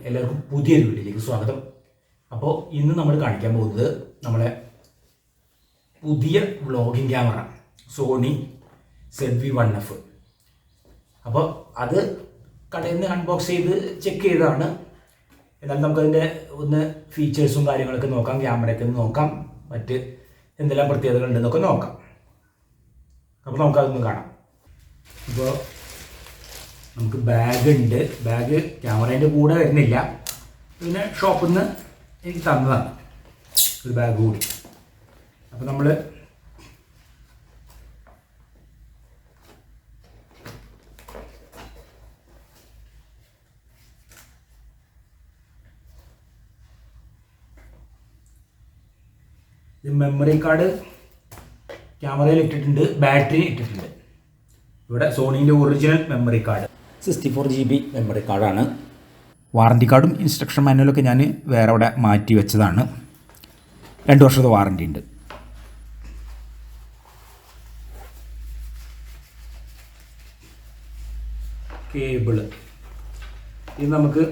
എല്ലാവർക്കും പുതിയൊരു വീഡിയോയിലേക്ക് സ്വാഗതം. അപ്പോൾ ഇന്ന് നമ്മൾ കാണിക്കാൻ പോകുന്നത് നമ്മളെ പുതിയ വ്ളോഗിങ് ക്യാമറ സോണി zv1f. അപ്പോൾ അത് കടയിൽ നിന്ന് അൺബോക്സ് ചെയ്ത് ചെക്ക് ചെയ്തതാണ്. എന്നാൽ നമുക്കതിൻ്റെ ഒന്ന് ഫീച്ചേഴ്സും കാര്യങ്ങളൊക്കെ നോക്കാം, ക്യാമറയൊക്കെ നോക്കാം, മറ്റ് എന്തെല്ലാം പ്രത്യേകതകളുണ്ടെന്നൊക്കെ നോക്കാം. അപ്പോൾ നമുക്കതൊന്ന് കാണാം. ഇപ്പോൾ നമുക്ക് ബാഗ് ഉണ്ട്. ബാഗ് ക്യാമറേൻ്റെ കൂടെ വരുന്നില്ല, പിന്നെ ഷോപ്പിൽ നിന്ന് എനിക്ക് തന്നതാണ് ഒരു ബാഗ് കൂടി. അപ്പോൾ നമ്മൾ മെമ്മറി കാർഡ് ക്യാമറയിൽ ഇട്ടിട്ടുണ്ട്, ബാറ്ററി ഇട്ടിട്ടുണ്ട്. ഇവിടെ സോണീൻ്റെ original memory card 64 GB memory കാർഡാണ്. വാറണ്ടി കാർഡും ഇൻസ്ട്രക്ഷൻ മാനുവലൊക്കെ ഞാൻ വേറെ അവിടെ മാറ്റി വെച്ചതാണ്. 2 വർഷത്തെ വാറണ്ടി ഉണ്ട്. കേബിള് ഇത് നമുക്ക്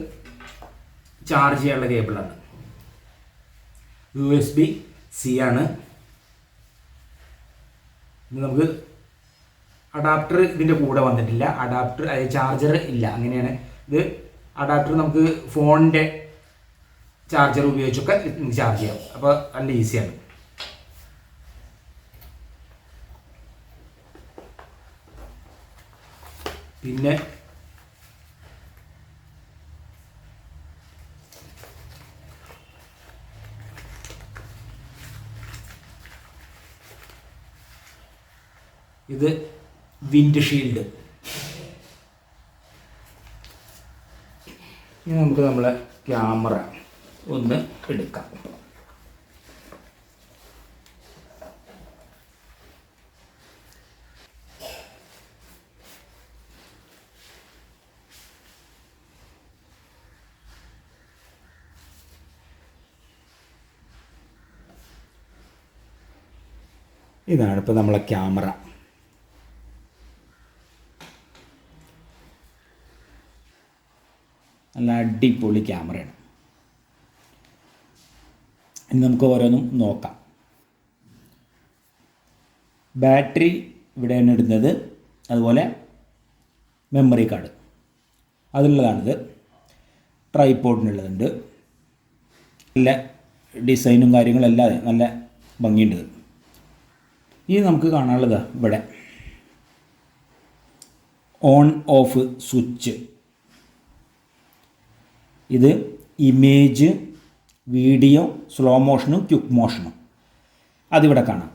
ചാർജ് ചെയ്യാനുള്ള കേബിളാണ്. USB-C ആണ്. ഇത് നമുക്ക് അഡാപ്റ്റർ ഇതിൻ്റെ കൂടെ വന്നിട്ടില്ല. അഡാപ്റ്റർ ചാർജർ ഇല്ല, അങ്ങനെയാണ്. ഇത് അഡാപ്റ്റർ നമുക്ക് ഫോണിൻ്റെ ചാർജർ ഉപയോഗിച്ചൊക്കെ നമുക്ക് ചാർജ് ചെയ്യാം. അപ്പോൾ നല്ല ഈസിയാണ്. പിന്നെ ഇത് വിൻഡ് ഷീൽഡ്. ഇനി നമുക്ക് നമ്മളെ ക്യാമറ ഒന്ന് എടുക്കാം. ഇതാണ് ഇപ്പോൾ നമ്മളെ ക്യാമറ. നല്ല അടിപൊളി ക്യാമറയാണ്. ഇനി നമുക്ക് ഓരോന്നും നോക്കാം. ബാറ്ററി ഇവിടെയാണ് ഇടുന്നത്, അതുപോലെ മെമ്മറി കാർഡ് അതുള്ളതാണിത്. ട്രൈപോഡിനുള്ളതുണ്ട്. നല്ല ഡിസൈനും കാര്യങ്ങളെല്ലാം നല്ല ഭംഗിയുണ്ട്. ഇനി നമുക്ക് കാണാനുള്ളത് ഇവിടെ ഓൺ ഓഫ് സ്വിച്ച്. ഇത് ഇമേജ്, വീഡിയോ, സ്ലോ മോഷനും ക്വിക്ക് മോഷനും അതിവിടെ കാണാം.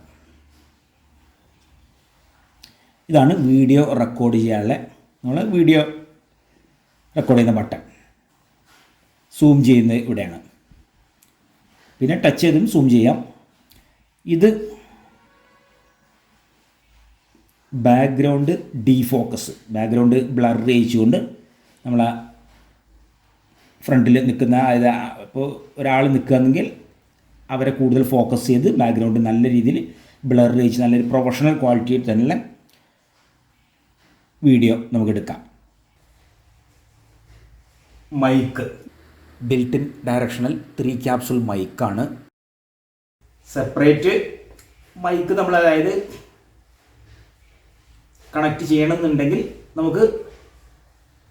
ഇതാണ് വീഡിയോ റെക്കോർഡ് ചെയ്യാനുള്ള നമ്മൾ വീഡിയോ റെക്കോർഡ് ചെയ്യുന്ന ബട്ടൺ. സൂം ചെയ്യുന്നത് ഇവിടെയാണ്. പിന്നെ ടച്ച് ചെയ്തും സൂം ചെയ്യാം. ഇത് ബാക്ക്ഗ്രൗണ്ട് ഡീഫോക്കസ്, ബാക്ക്ഗ്രൗണ്ട് ബ്ലർ ചെയ്യിച്ചുകൊണ്ട് നമ്മൾ ഫ്രണ്ടിൽ നിൽക്കുന്ന, അതായത് ഇപ്പോൾ ഒരാൾ നിൽക്കുകയാണെങ്കിൽ അവരെ കൂടുതൽ ഫോക്കസ് ചെയ്ത് ബാക്ക്ഗ്രൗണ്ട് നല്ല രീതിയിൽ ബ്ലർ ചെയ്യിച്ച് നല്ലൊരു പ്രൊഫഷണൽ ക്വാളിറ്റിയിൽ തന്നെ വീഡിയോ നമുക്ക് എടുക്കാം. Mic built in directional 3 capsule മൈക്കാണ്. സെപ്പറേറ്റ് മൈക്ക് നമ്മൾ അതായത് കണക്ട് ചെയ്യണമെന്നുണ്ടെങ്കിൽ നമുക്ക്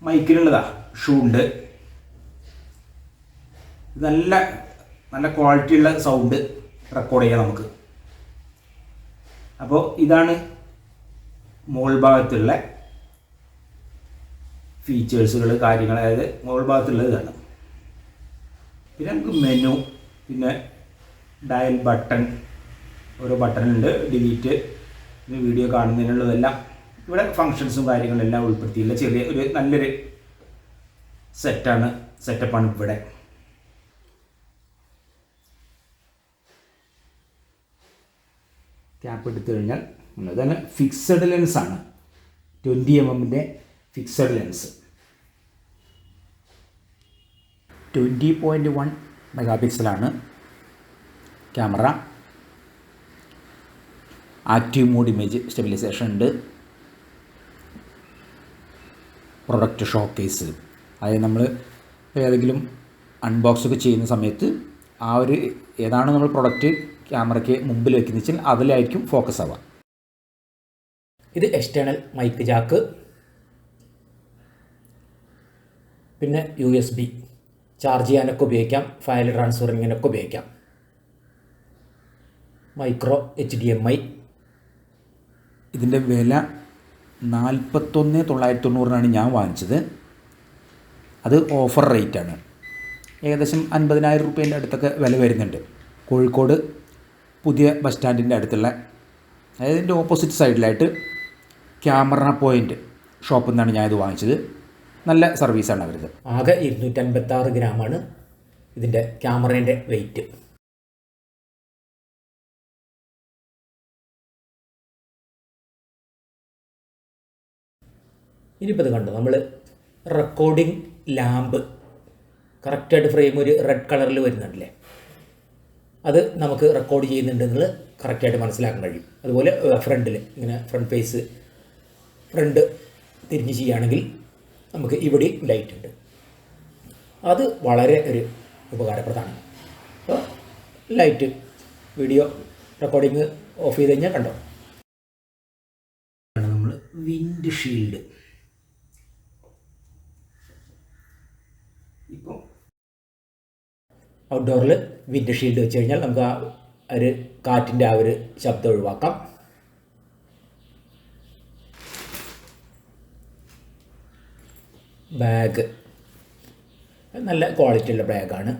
മൈക്കിനുള്ളതാ ഷൂണ്ട്. നല്ല നല്ല ക്വാളിറ്റിയുള്ള സൗണ്ട് റെക്കോർഡ് ചെയ്യാം നമുക്ക്. അപ്പോൾ ഇതാണ് മുകൾ ഭാഗത്തുള്ള ഫീച്ചേഴ്സുകൾ, കാര്യങ്ങൾ. അതായത് മുകൾ ഭാഗത്തുള്ളത് ഇതാണ്. പിന്നെ നമുക്ക് മെനു, പിന്നെ ഡയൽ ബട്ടൺ, ഓരോ ബട്ടണുണ്ട്, ഡിലീറ്റ്, പിന്നെ വീഡിയോ കാണുന്നതിനുള്ളതെല്ലാം ഇവിടെ ഫങ്ഷൻസും കാര്യങ്ങളെല്ലാം ഉൾപ്പെടുത്തിയുള്ള ചെറിയ ഒരു നല്ലൊരു സെറ്റപ്പാണ് ഇവിടെ. ക്യാപ്പ് എടുത്തു കഴിഞ്ഞാൽ തന്നെ ഫിക്സഡ് ലെൻസാണ്. 20 mm ഫിക്സഡ് ലെൻസ്. 20.1 മെഗാപിക്സലാണ് camera. Active mode image stabilisation ഉണ്ട്. പ്രൊഡക്റ്റ് ഷോക്കേസ്, അതായത് നമ്മൾ ഏതെങ്കിലും അൺബോക്സ് ഒക്കെ ചെയ്യുന്ന സമയത്ത് ആ ഒരു ഏതാണ് നമ്മൾ പ്രൊഡക്റ്റ് ക്യാമറയ്ക്ക് മുമ്പിൽ വെക്കുന്നത് വെച്ചാൽ അതിലായിരിക്കും ഫോക്കസ് ആവുക. ഇത് എക്സ്റ്റേണൽ മൈക്ക് ജാക്ക്, പിന്നെ USB ചാർജ് ചെയ്യാനൊക്കെ ഉപയോഗിക്കാം, ഫയൽ ട്രാൻസ്ഫറിങ്ങിനൊക്കെ ഉപയോഗിക്കാം. Micro HDMI. ഇതിൻ്റെ വില 41,990 ഞാൻ വാങ്ങിച്ചത്. അത് ഓഫർ റേറ്റാണ്. ഏകദേശം 50,000 രൂപേൻ്റെ അടുത്തൊക്കെ വില വരുന്നുണ്ട്. കോഴിക്കോട് പുതിയ ബസ് സ്റ്റാൻഡിൻ്റെ അടുത്തുള്ള, അതായത് ഇതിൻ്റെ ഓപ്പോസിറ്റ് സൈഡിലായിട്ട് ക്യാമറ പോയിൻ്റ് ഷോപ്പിൽ നിന്നാണ് ഞാനിത് വാങ്ങിച്ചത്. നല്ല സർവീസാണ് അവരത്. ആകെ 256 ഗ്രാമാണ് ഇതിൻ്റെ ക്യാമറേൻ്റെ വെയിറ്റ്. ഇനിയിപ്പോൾ ഇത് കണ്ടു, നമ്മൾ റെക്കോർഡിംഗ് ലാമ്പ് കറക്റ്റായിട്ട് ഫ്രെയിം ഒരു റെഡ് കളറിൽ വരുന്നുണ്ടല്ലേ, അത് നമുക്ക് റെക്കോർഡ് ചെയ്യുന്നുണ്ടെന്നുള്ളത് കറക്റ്റായിട്ട് മനസ്സിലാക്കാൻ കഴിയും. അതുപോലെ ഫ്രണ്ടിൽ ഇങ്ങനെ ഫ്രണ്ട് ഫേസ് ഫ്രണ്ട് തിരിഞ്ഞ് ചെയ്യുകയാണെങ്കിൽ നമുക്ക് ഇവിടെ ലൈറ്റ് ഉണ്ട്. അത് വളരെ ഒരു ഉപകാരപ്രദമാണ്. അപ്പോൾ ലൈറ്റ് വീഡിയോ റെക്കോർഡിങ് ഓഫ് ചെയ്ത് കഴിഞ്ഞാൽ കണ്ടോ, നമ്മൾ വിൻഡ് ഷീൽഡ് ഇപ്പോൾ ഔട്ട്ഡോറിൽ വിൻഡ് ഷീൽഡ് വെച്ച് കഴിഞ്ഞാൽ നമുക്ക് ആ ഒരു കാറ്റിൻ്റെ ആ ഒരു ശബ്ദം ഒഴിവാക്കാം. ബാഗ് നല്ല ക്വാളിറ്റി ഉള്ള ബാഗാണ്.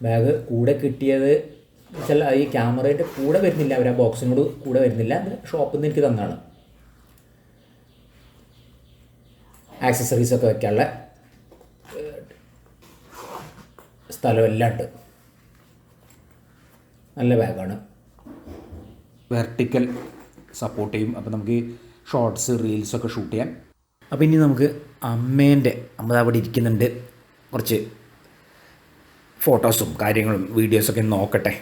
ബാഗ് കൂടെ കിട്ടിയത് വെച്ചാൽ ഈ ക്യാമറേൻ്റെ കൂടെ വരുന്നില്ല, അവർ ആ ബോക്സിനോട് കൂടെ വരുന്നില്ല, അത് ഷോപ്പിൽ നിന്ന് എനിക്ക് തന്നാണ്. ആക്സസറീസൊക്കെ വയ്ക്കാനുള്ള സ്ഥലമെല്ലാം ഉണ്ട്. നല്ല ബാഗാണ്. വെർട്ടിക്കൽ സപ്പോർട്ട് ചെയ്യും. അപ്പോൾ നമുക്ക് ഷോർട്സ് റീൽസൊക്കെ ഷൂട്ട് ചെയ്യാം. അപ്പോൾ ഇനി നമുക്ക് അമ്മ അവിടെ ഇരിക്കുന്നുണ്ട്, കുറച്ച് ഫോട്ടോസും കാര്യങ്ങളും വീഡിയോസൊക്കെ നോക്കട്ടെ,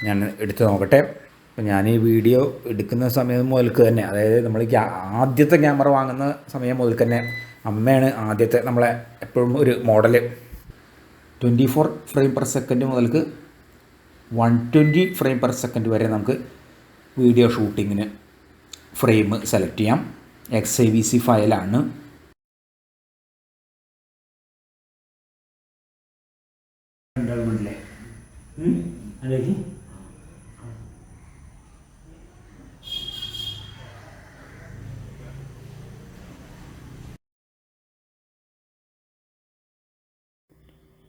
ഞാൻ എടുത്ത് നോക്കട്ടെ. അപ്പോൾ ഞാൻ ഈ വീഡിയോ എടുക്കുന്ന സമയം മുതൽക്ക് തന്നെ, അതായത് നമ്മൾ ആദ്യത്തെ ക്യാമറ വാങ്ങുന്ന സമയം മുതൽ തന്നെ അമ്മയാണ് ആദ്യത്തെ നമ്മളെ എപ്പോഴും ഒരു മോഡൽ. 24 ഫ്രെയിം പെർ സെക്കൻഡ് മുതൽക്ക് 120 ഫ്രെയിം പെർ സെക്കൻഡ് വരെ നമുക്ക് വീഡിയോ ഷൂട്ടിങ്ങിന് ഫ്രെയിം സെലക്ട് ചെയ്യാം. XAVC ഫയലാണ്. അല്ലെങ്കിൽ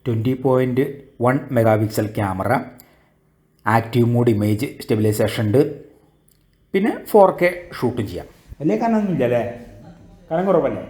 20.1 megapixel camera, active mode image stabilisation ഉണ്ട്, പിന്നെ 4K ഷൂട്ടും ചെയ്യാം. വലിയ കനൊന്നുമില്ല അല്ലേ, കനം കുറവല്ലേ.